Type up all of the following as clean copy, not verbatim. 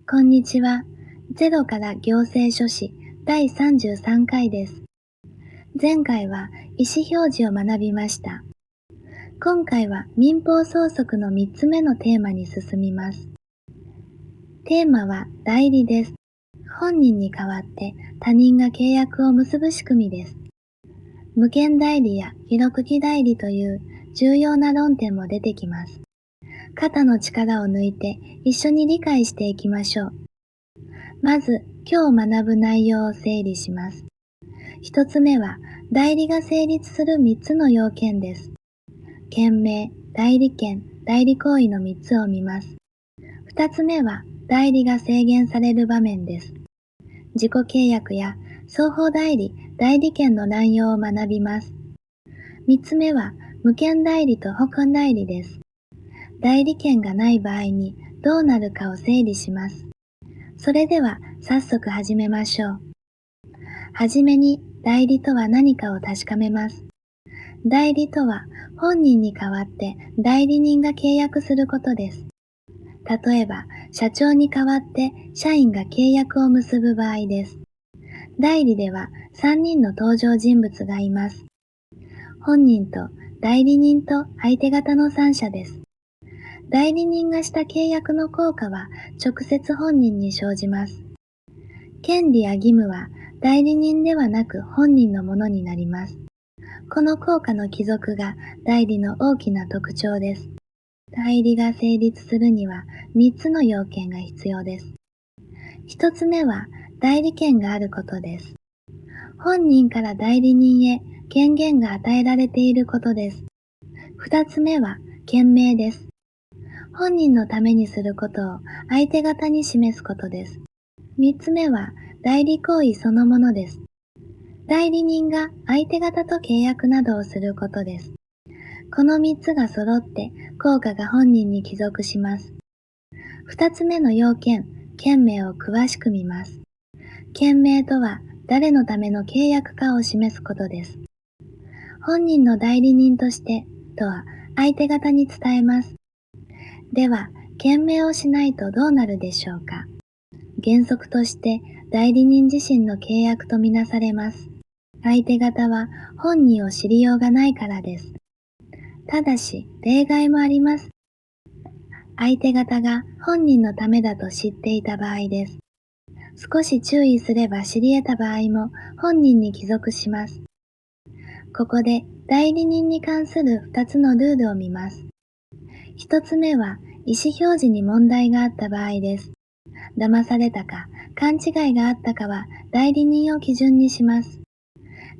こんにちは。ゼロから行政書士第33回です。前回は意思表示を学びました。今回は民法相続の3つ目のテーマに進みます。テーマは代理です。本人に代わって他人が契約を結ぶ仕組みです。無権代理や記録記代理という重要な論点も出てきます。肩の力を抜いて一緒に理解していきましょう。まず、今日学ぶ内容を整理します。一つ目は、代理が成立する3つの要件です。権名、代理権、代理行為の3つを見ます。二つ目は、代理が制限される場面です。自己契約や双方代理、代理権の乱用を学びます。三つ目は、無権代理と補権代理です。代理権がない場合にどうなるかを整理します。それでは早速始めましょう。はじめに代理とは何かを確かめます。代理とは本人に代わって代理人が契約することです。例えば、社長に代わって社員が契約を結ぶ場合です。代理では3人の登場人物がいます。本人と代理人と相手方の3者です。代理人がした契約の効果は直接本人に生じます。権利や義務は代理人ではなく本人のものになります。この効果の帰属が代理の大きな特徴です。代理が成立するには3つの要件が必要です。1つ目は代理権があることです。本人から代理人へ権限が与えられていることです。2つ目は権名です。本人のためにすることを相手方に示すことです。3つ目は代理行為そのものです。代理人が相手方と契約などをすることです。この3つが揃って効果が本人に帰属します。2つ目の要件、権名を詳しく見ます。権名とは誰のための契約かを示すことです。本人の代理人としてとは相手方に伝えます。では、権名をしないとどうなるでしょうか。原則として代理人自身の契約とみなされます。相手方は本人を知りようがないからです。ただし、例外もあります。相手方が本人のためだと知っていた場合です。少し注意すれば知り得た場合も本人に帰属します。ここで代理人に関する2つのルールを見ます。1つ目は意思表示に問題があった場合です。騙されたか勘違いがあったかは代理人を基準にします。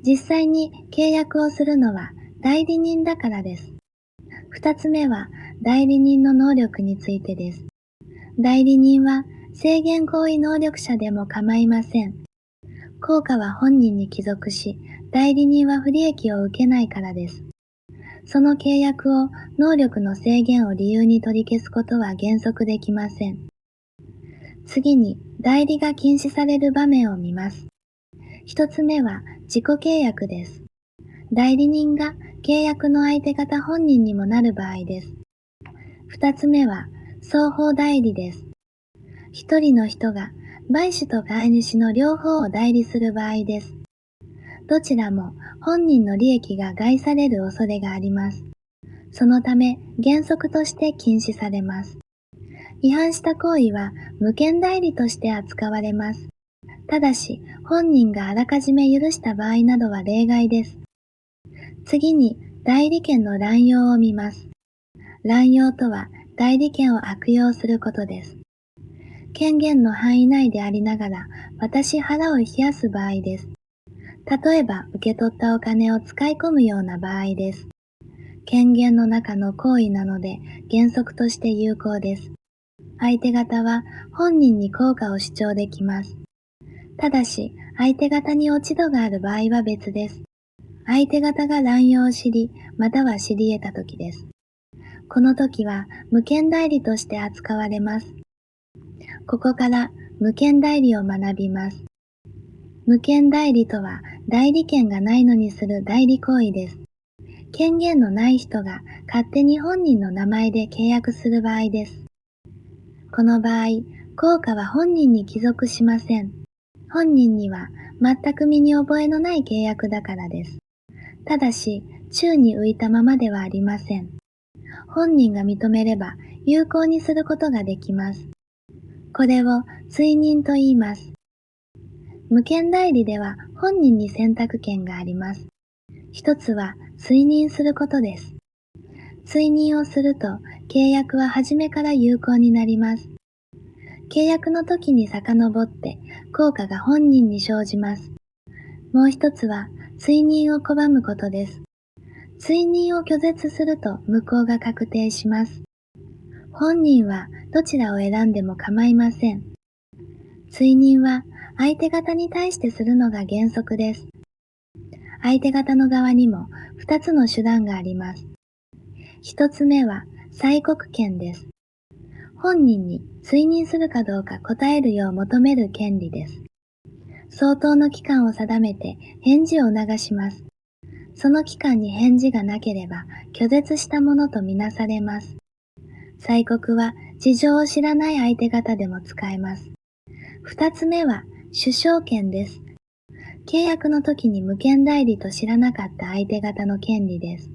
実際に契約をするのは代理人だからです。二つ目は代理人の能力についてです。代理人は制限行為能力者でも構いません。効果は本人に帰属し、代理人は不利益を受けないからです。その契約を能力の制限を理由に取り消すことは原則できません。次に代理が禁止される場面を見ます。一つ目は自己契約です。代理人が契約の相手方本人にもなる場合です。二つ目は双方代理です。一人の人が買主と買い主の両方を代理する場合です。どちらも本人の利益が害される恐れがあります。そのため原則として禁止されます。違反した行為は無権代理として扱われます。ただし本人があらかじめ許した場合などは例外です。次に代理権の乱用を見ます。乱用とは代理権を悪用することです。権限の範囲内でありながら私腹を冷やす場合です。例えば受け取ったお金を使い込むような場合です。権限の中の行為なので原則として有効です。相手方は本人に効果を主張できます。ただし相手方に落ち度がある場合は別です。相手方が乱用を知り、または知り得たときです。この時は無権代理として扱われます。ここから無権代理を学びます。無権代理とは代理権がないのにする代理行為です。権限のない人が勝手に本人の名前で契約する場合です。この場合、効果は本人に帰属しません。本人には全く身に覚えのない契約だからです。ただし、宙に浮いたままではありません。本人が認めれば有効にすることができます。これを追認と言います。無権代理では本人に選択権があります。一つは追認することです。追認をすると契約は初めから有効になります。契約の時に遡って効果が本人に生じます。もう一つは追認を拒むことです。追認を拒絶すると無効が確定します。本人はどちらを選んでも構いません。追認は相手方に対してするのが原則です。相手方の側にも2つの手段があります。1つ目は催告権です。本人に追認するかどうか答えるよう求める権利です。相当の期間を定めて返事を促します。その期間に返事がなければ拒絶したものとみなされます。催告は事情を知らない相手方でも使えます。2つ目は主張権です。契約の時に無権代理と知らなかった相手方の権利です。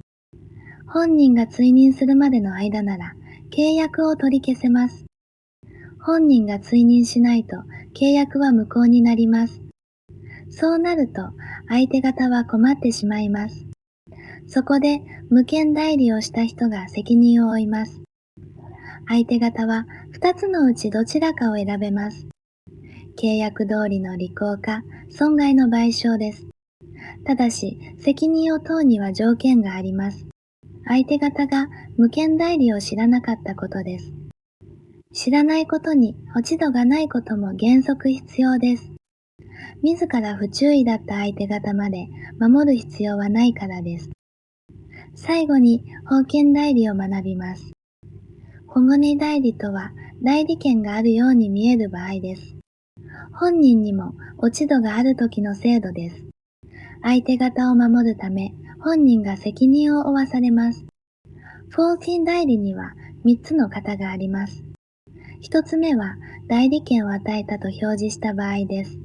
本人が追認するまでの間なら契約を取り消せます。本人が追認しないと契約は無効になります。そうなると相手方は困ってしまいます。そこで無権代理をした人が責任を負います。相手方は2つのうちどちらかを選べます。契約通りの履行か損害の賠償です。ただし責任を問うには条件があります。相手方が無権代理を知らなかったことです。知らないことに落ち度がないことも原則必要です。自ら不注意だった相手方まで守る必要はないからです。最後に法権代理を学びます。保護人代理とは代理権があるように見える場合です。本人にも落ち度がある時の制度です。相手方を守るため本人が責任を負わされます。法権代理には3つの型があります。1つ目は代理権を与えたと表示した場合です。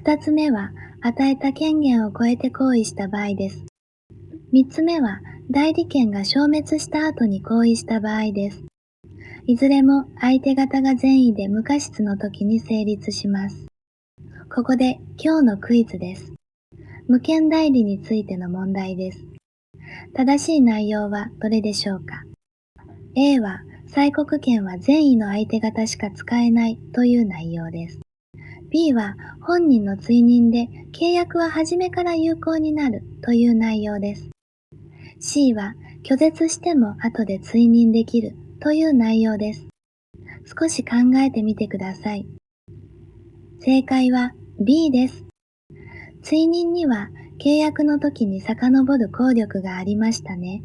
2つ目は与えた権限を超えて行為した場合です。3つ目は代理権が消滅した後に行為した場合です。いずれも相手方が善意で無過失の時に成立します。ここで今日のクイズです。無権代理についての問題です。正しい内容はどれでしょうか？ A は催告権は善意の相手方しか使えないという内容です。B は本人の追認で契約は初めから有効になるという内容です。C は拒絶しても後で追認できるという内容です。少し考えてみてください。正解は B です。追認には契約の時に遡る効力がありましたね。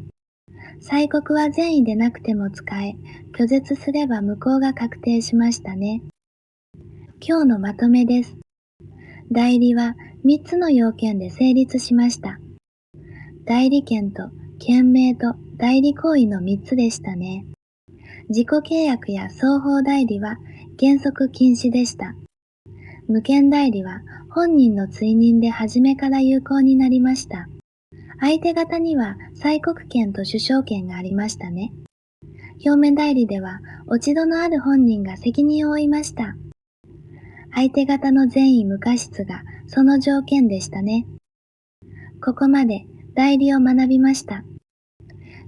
催告は善意でなくても使え、拒絶すれば無効が確定しましたね。今日のまとめです。代理は3つの要件で成立しました。代理権と権名と代理行為の3つでしたね。自己契約や双方代理は原則禁止でした。無権代理は本人の追認で初めから有効になりました。相手方には催告権と主張権がありましたね。表面代理では落ち度のある本人が責任を負いました。相手方の善意無過失がその条件でしたね。ここまで代理を学びました。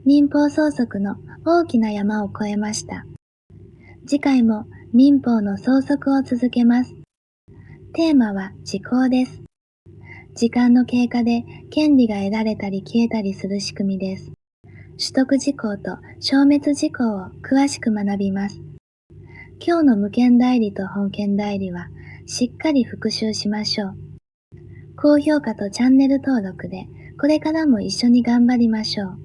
民法相続の大きな山を越えました。次回も民法の相続を続けます。テーマは時効です。時間の経過で権利が得られたり消えたりする仕組みです。取得時効と消滅時効を詳しく学びます。今日の無権代理と本権代理はしっかり復習しましょう。高評価とチャンネル登録でこれからも一緒に頑張りましょう。